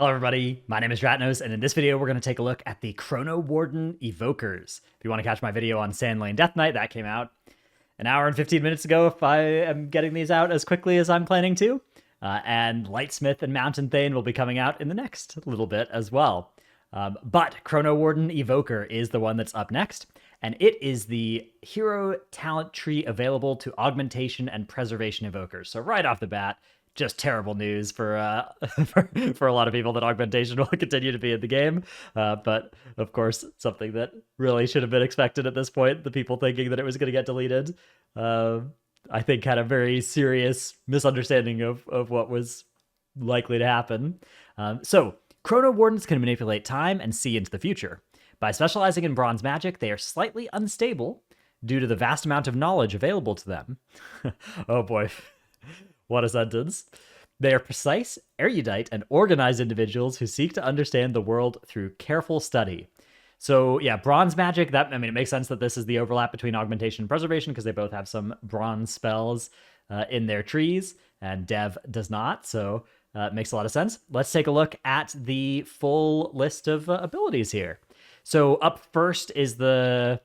Hello everybody, my name is Ratnos, and in this video we're going to take a look at the Chronowarden Evokers. If you want to catch my video on Sand Lane Death Knight, that came out an hour and 15 minutes ago if I am getting these out as quickly as I'm planning to. And Lightsmith and Mountain Thane will be coming out in the next little bit as well. But Chronowarden Evoker is the one that's up next, and it is the hero talent tree available to augmentation and preservation evokers. So right off the bat, just terrible news for for a lot of people that augmentation will continue to be in the game. But of course, something that really should have been expected at this point. The people thinking that it was going to get deleted, I think, had a very serious misunderstanding of what was likely to happen. So Chronowardens can manipulate time and see into the future. By specializing in bronze magic, they are slightly unstable due to the vast amount of knowledge available to them. Oh boy. What a sentence. They are precise, erudite, and organized individuals who seek to understand the world through careful study. So yeah, bronze magic, it makes sense that this is the overlap between augmentation and preservation because they both have some bronze spells in their trees, and Dev does not, so it makes a lot of sense. Let's take a look at the full list of abilities here. So up first is the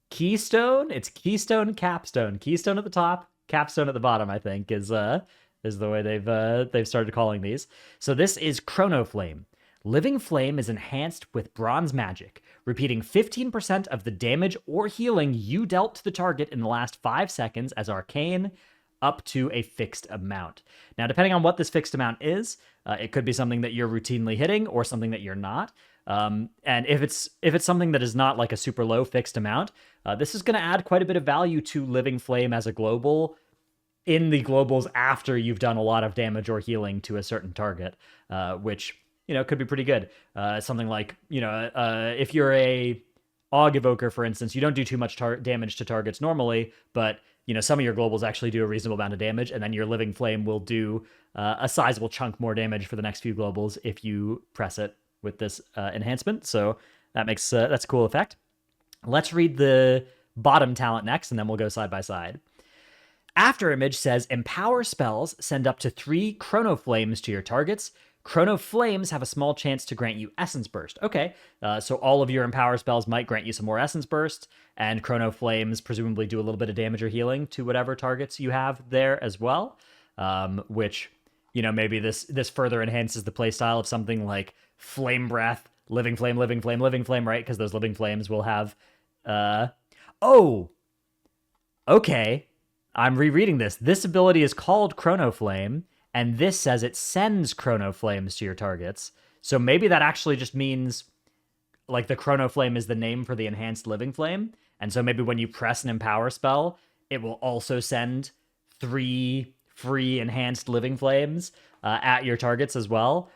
Keystone. It's Keystone, Capstone. Keystone at the top, Capstone at the bottom, I think, is the way they've started calling these. So this is Chrono Flame. Living Flame is enhanced with bronze magic, repeating 15% of the damage or healing you dealt to the target in the last 5 seconds as arcane, up to a fixed amount. Now, depending on what this fixed amount is, it could be something that you're routinely hitting or something that you're not. And if it's something that is not like a super low fixed amount, this is going to add quite a bit of value to Living Flame as a global in the globals after you've done a lot of damage or healing to a certain target, which, could be pretty good. Something like, if you're a Aug Evoker, for instance, you don't do too much damage to targets normally, but, some of your globals actually do a reasonable amount of damage, and then your Living Flame will do a sizable chunk more damage for the next few globals if you press it with this enhancement. So that's a cool effect. Let's read the bottom talent next, and then we'll go side by side. After Image says, empower spells send up to 3 Chrono Flames to your targets. Chrono Flames have a small chance to grant you Essence Burst. Okay, so all of your Empower spells might grant you some more Essence Burst, and Chrono Flames presumably do a little bit of damage or healing to whatever targets you have there as well, which, maybe this further enhances the playstyle of something like Flame Breath, Living Flame, Living Flame, Living Flame, right? Because those Living Flames will have... Okay. I'm rereading this. This ability is called Chrono Flame, and this says it sends Chrono Flames to your targets. So maybe that actually just means, like, the Chrono Flame is the name for the enhanced Living Flame, and so maybe when you press an Empower spell, it will also send 3 free enhanced Living Flames at your targets as well,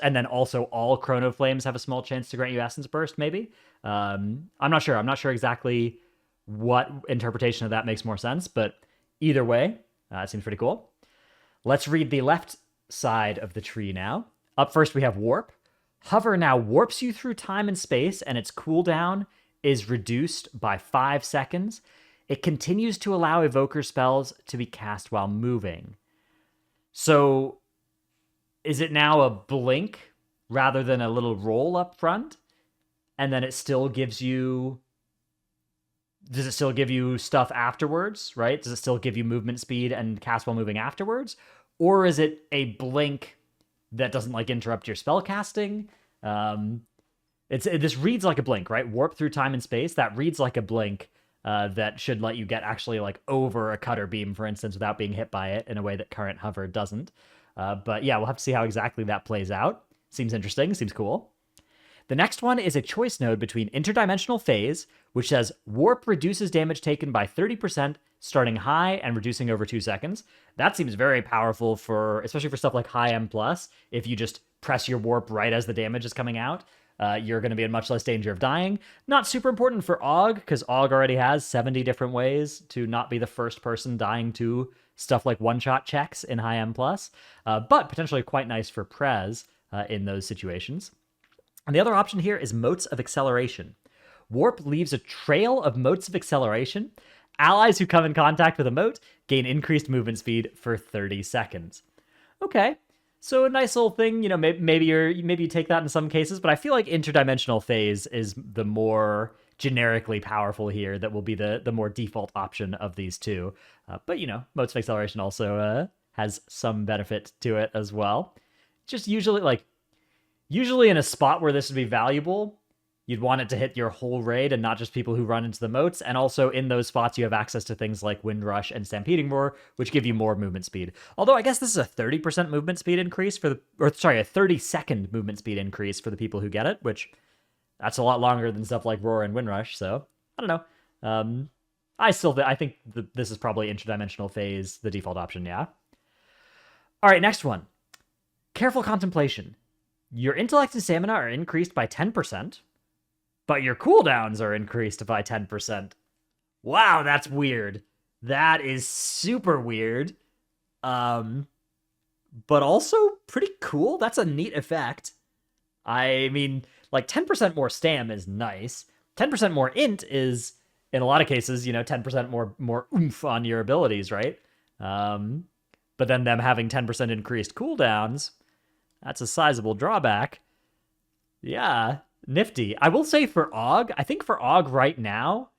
and then also all Chrono Flames have a small chance to grant you Essence Burst, maybe? I'm not sure. I'm not sure exactly what interpretation of that makes more sense, but either way, it seems pretty cool. Let's read the left side of the tree now. Up first, we have Warp. Hover now warps you through time and space, and its cooldown is reduced by 5 seconds. It continues to allow Evoker spells to be cast while moving. So, is it now a blink rather than a little roll up front? And then it still gives you... Does it still give you stuff afterwards, right? Does it still give you movement speed and cast while moving afterwards? Or is it a blink that doesn't, interrupt your spell casting? This reads like a blink, right? Warp through time and space, that reads like a blink that should let you get actually, over a cutter beam, for instance, without being hit by it in a way that current hover doesn't. But yeah, we'll have to see how exactly that plays out. Seems interesting, seems cool. The next one is a choice node between Interdimensional Phase, which says Warp reduces damage taken by 30%, starting high and reducing over 2 seconds. That seems very powerful especially for stuff like High M+. If you just press your Warp right as the damage is coming out, you're going to be in much less danger of dying. Not super important for Aug, because Aug already has 70 different ways to not be the first person dying to stuff like one-shot checks in High M+, but potentially quite nice for Prez in those situations. And the other option here is Motes of Acceleration. Warp leaves a trail of motes of acceleration. Allies who come in contact with a mote gain increased movement speed for 30 seconds. Okay, So a nice little thing, you know, maybe you take that in some cases, but I feel like interdimensional phase is the more generically powerful here. That will be the more default option of these two. But you know, modes of acceleration also has some benefit to it as well. Just usually in a spot where this would be valuable, you'd want it to hit your whole raid and not just people who run into the moats. And also in those spots, you have access to things like Windrush and Stampeding Roar, which give you more movement speed. Although I guess this is a 30% movement speed increase a 30-second movement speed increase for the people who get it, which that's a lot longer than stuff like Roar and Windrush. So I don't know. I think this is probably interdimensional phase, the default option. Yeah. All right, next one. Careful contemplation. Your intellect and stamina are increased by 10%. But your cooldowns are increased by 10%. Wow, that's weird. That is super weird. But also pretty cool. That's a neat effect. I mean, like 10% more stam is nice. 10% more int is, in a lot of cases, you know, 10% more oomph on your abilities, right? But then them having 10% increased cooldowns, that's a sizable drawback. Yeah. Nifty. I will say for AUG, I think for AUG right now,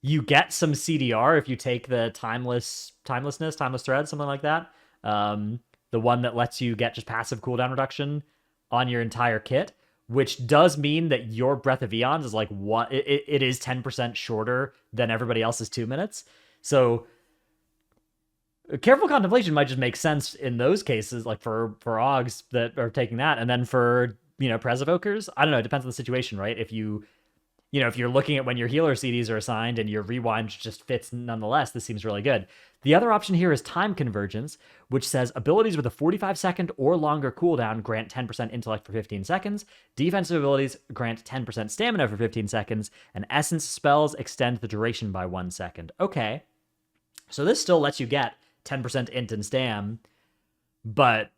you get some CDR if you take the timeless thread, something like that. The one that lets you get just passive cooldown reduction on your entire kit, which does mean that your Breath of Eons is like it is 10% shorter than everybody else's 2 minutes. So careful contemplation might just make sense in those cases, like for AUGs that are taking that, and then for Pres Evokers, I don't know, it depends on the situation, right? If if you're looking at when your healer CDs are assigned and your rewind just fits nonetheless, this seems really good. The other option here is time convergence, which says abilities with a 45-second or longer cooldown grant 10% intellect for 15 seconds, defensive abilities grant 10% stamina for 15 seconds, and essence spells extend the duration by 1 second. Okay, so this still lets you get 10% int and stam, but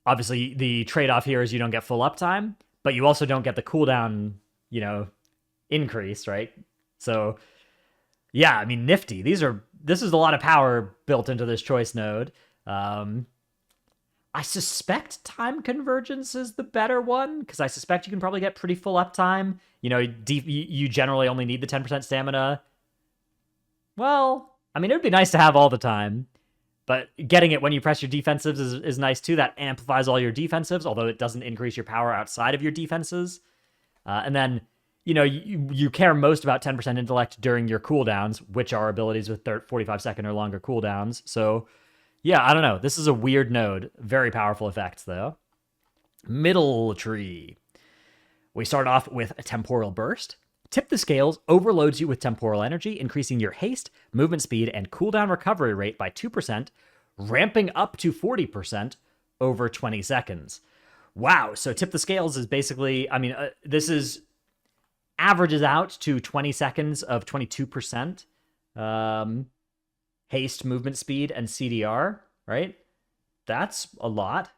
obviously, the trade-off here is you don't get full uptime, but you also don't get the cooldown, increase, right? So, yeah, I mean, nifty. This is a lot of power built into this choice node. I suspect time convergence is the better one, because I suspect you can probably get pretty full uptime. You generally only need the 10% stamina. Well, I mean, it would be nice to have all the time. But getting it when you press your defensives is nice too. That amplifies all your defensives, although it doesn't increase your power outside of your defenses. And then, you care most about 10% intellect during your cooldowns, which are abilities with 45-second or longer cooldowns. So, yeah, I don't know. This is a weird node. Very powerful effects, though. Middle tree. We start off with a Temporal Burst. Tip the Scales overloads you with temporal energy, increasing your haste, movement speed, and cooldown recovery rate by 2%, ramping up to 40% over 20 seconds. Wow, so Tip the Scales is basically, this averages out to 20 seconds of 22% haste, movement speed, and CDR, right? That's a lot.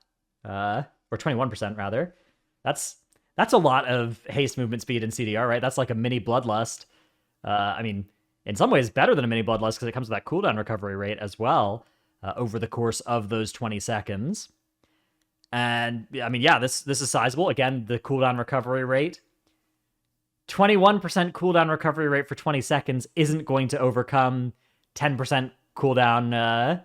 Or 21% rather. That's a lot of haste, movement speed, and CDR, right? That's like a mini Bloodlust. In some ways better than a mini Bloodlust because it comes with that cooldown recovery rate as well over the course of those 20 seconds. And, this is sizable. Again, the cooldown recovery rate. 21% cooldown recovery rate for 20 seconds isn't going to overcome 10% cooldown,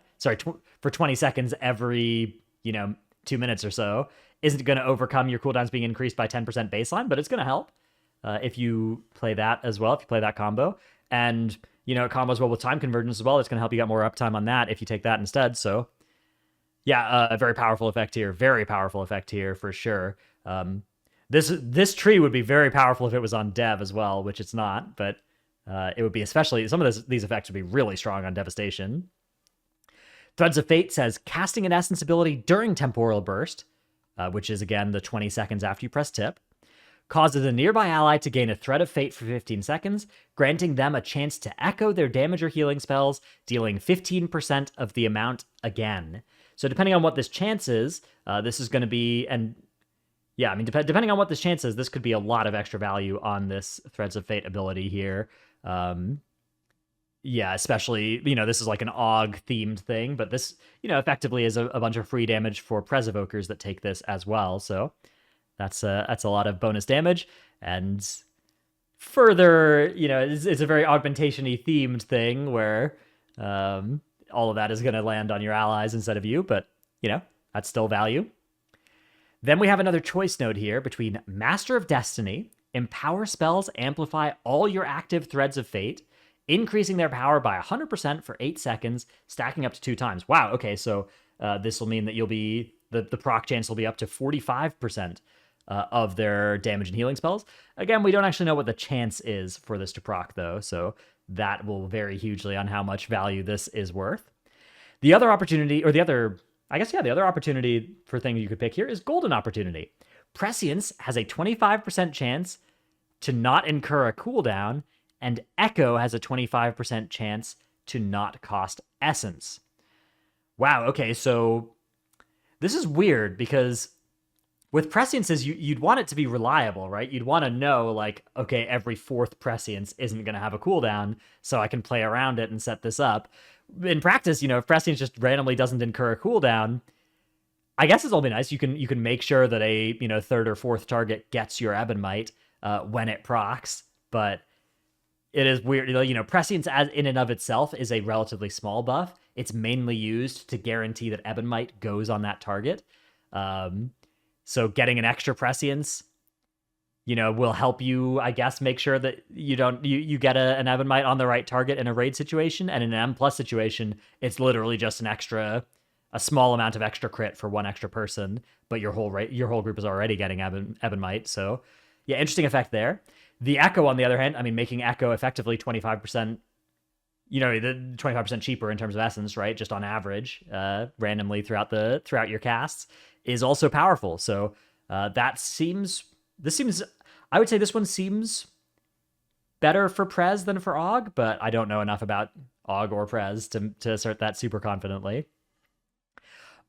for 20 seconds every, 2 minutes or so. Isn't going to overcome your cooldowns being increased by 10% baseline, but it's going to help if you play that as well, if you play that combo. And, it combos well with time convergence as well. It's going to help you get more uptime on that if you take that instead. So, yeah, a very powerful effect here. Very powerful effect here for sure. This tree would be very powerful if it was on Dev as well, which it's not, but it would be especially, some of these effects would be really strong on Devastation. Threads of Fate says, casting an essence ability during Temporal Burst, which is, again, the 20 seconds after you press tip, causes a nearby ally to gain a Thread of Fate for 15 seconds, granting them a chance to echo their damage or healing spells, dealing 15% of the amount again. So depending on what this chance is, this is going to be, depending on what this chance is, this could be a lot of extra value on this Threads of Fate ability here. Yeah, especially, this is like an AUG themed thing, but this, effectively is a bunch of free damage for Prez Evokers that take this as well. So that's a lot of bonus damage. And further, it's a very augmentation-y themed thing where all of that is going to land on your allies instead of you, but, that's still value. Then we have another choice node here between Master of Destiny, empower spells amplify all your active threads of fate, increasing their power by 100% for 8 seconds, stacking up to 2 times. Wow, okay, so this will mean that you'll be, the proc chance will be up to 45% of their damage and healing spells. Again, we don't actually know what the chance is for this to proc, though, so that will vary hugely on how much value this is worth. The other opportunity, or the other opportunity for thing you could pick here is Golden Opportunity. Prescience has a 25% chance to not incur a cooldown, and Echo has a 25% chance to not cost Essence. Wow, okay, so this is weird because with Presciences, you'd want it to be reliable, right? You'd want to know, like, okay, every 4th Prescience isn't going to have a cooldown, so I can play around it and set this up. In practice, if Prescience just randomly doesn't incur a cooldown, I guess it'll be nice. You can make sure that a 3rd or 4th target gets your Ebonmite when it procs, but it is weird. Prescience as in and of itself is a relatively small buff. It's mainly used to guarantee that Ebonmite goes on that target. So getting an extra Prescience, will help you, I guess, make sure that you get an Ebonmite on the right target in a raid situation. And in an M+ situation, it's literally just a small amount of extra crit for one extra person, but your whole group is already getting Ebonmite. So yeah, interesting effect there. The Echo, on the other hand, making Echo effectively 25%, the 25% cheaper in terms of essence, right? Just on average, randomly throughout your casts, is also powerful. So I would say this one seems better for Prez than for AUG, but I don't know enough about AUG or Prez to assert that super confidently.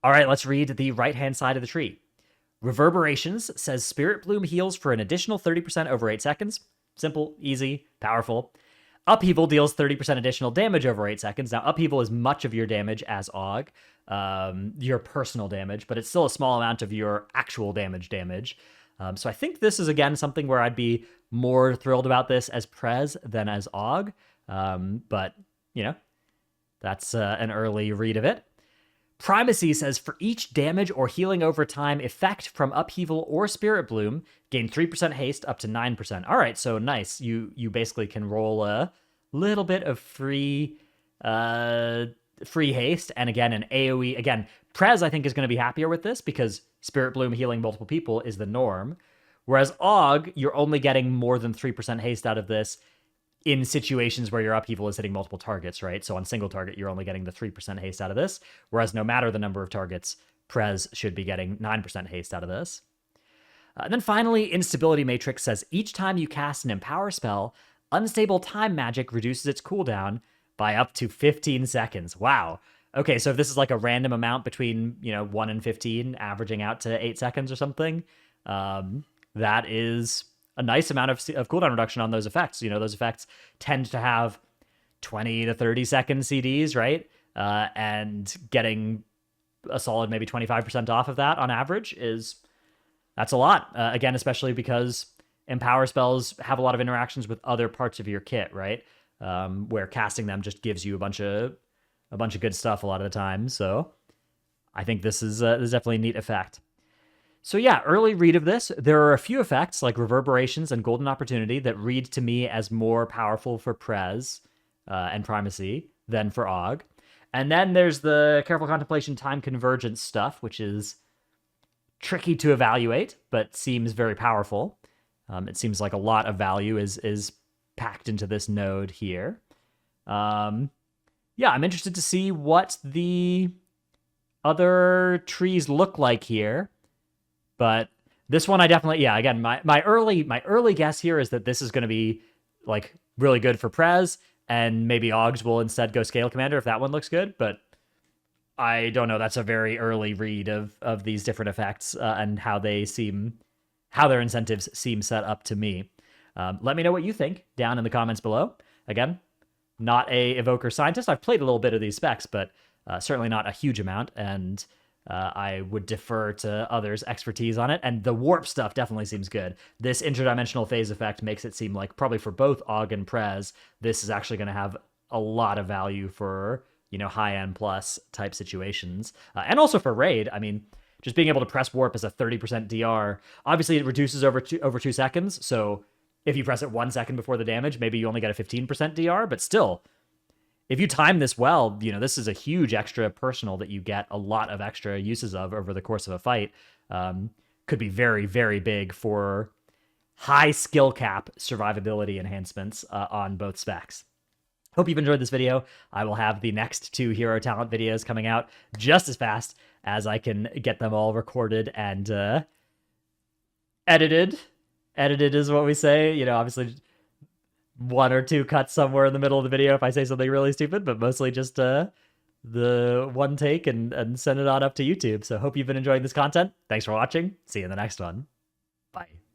All right, let's read the right-hand side of the tree. Reverberations says Spirit Bloom heals for an additional 30% over 8 seconds. Simple, easy, powerful. Upheaval deals 30% additional damage over 8 seconds. Now, Upheaval is much of your damage as AUG, your personal damage, but it's still a small amount of your actual damage. So I think this is, again, something where I'd be more thrilled about this as Prez than as AUG. But, that's an early read of it. Primacy says, for each damage or healing over time effect from Upheaval or Spirit Bloom, gain 3% haste up to 9%. All right, so nice. You basically can roll a little bit of free haste, and again, an AoE. Again, Prez, I think, is going to be happier with this because Spirit Bloom healing multiple people is the norm, whereas AUG, you're only getting more than 3% haste out of this in situations where your Upheaval is hitting multiple targets, right? So on single target, you're only getting the 3% haste out of this, whereas no matter the number of targets, Prez should be getting 9% haste out of this. And then finally, Instability Matrix says, each time you cast an Empower spell, Unstable Time Magic reduces its cooldown by up to 15 seconds. Wow. Okay, so if this is like a random amount between, 1 and 15, averaging out to 8 seconds or something, that is a nice amount of cooldown reduction on those effects. Those effects tend to have 20 to 30 second CDs, right? And getting a solid maybe 25% off of that on average that's a lot. Again, especially because Empower spells have a lot of interactions with other parts of your kit, right? Where casting them just gives you a bunch of good stuff a lot of the time. So I think this is definitely a neat effect. So yeah, early read of this. There are a few effects like Reverberations and Golden Opportunity that read to me as more powerful for Prez and Primacy than for AUG. And then there's the Careful Contemplation Time Convergence stuff, which is tricky to evaluate, but seems very powerful. It seems like a lot of value is packed into this node here. Yeah, I'm interested to see what the other trees look like here. But this one I definitely, again, my early guess here is that this is going to be like really good for Prez, and maybe AUGs will instead go Scale Commander if that one looks good, but I don't know. That's a very early read of these different effects and how their incentives seem set up to me. Let me know what you think down in the comments below. Again, not a Evoker scientist. I've played a little bit of these specs, but certainly not a huge amount, and I would defer to others' expertise on it. And the warp stuff definitely seems good. This interdimensional phase effect makes it seem like probably for both Aug and Prez, this is actually going to have a lot of value for, you know, high-end plus type situations. And also for raid, I mean, just being able to press warp as a 30% DR, obviously it reduces over 2 seconds, so if you press it 1 second before the damage, maybe you only get a 15% DR, but still, if you time this well, you know, this is a huge extra personal that you get a lot of extra uses of over the course of a fight. Could be very, very big for high skill cap survivability enhancements on both specs. Hope you've enjoyed this video. I will have the next 2 hero talent videos coming out just as fast as I can get them all recorded and edited. Edited is what we say. You know, obviously 1 or 2 cuts somewhere in the middle of the video if I say something really stupid, but mostly just the one take and send it on up to YouTube. So hope you've been enjoying this content. Thanks for watching. See you in the next one. Bye.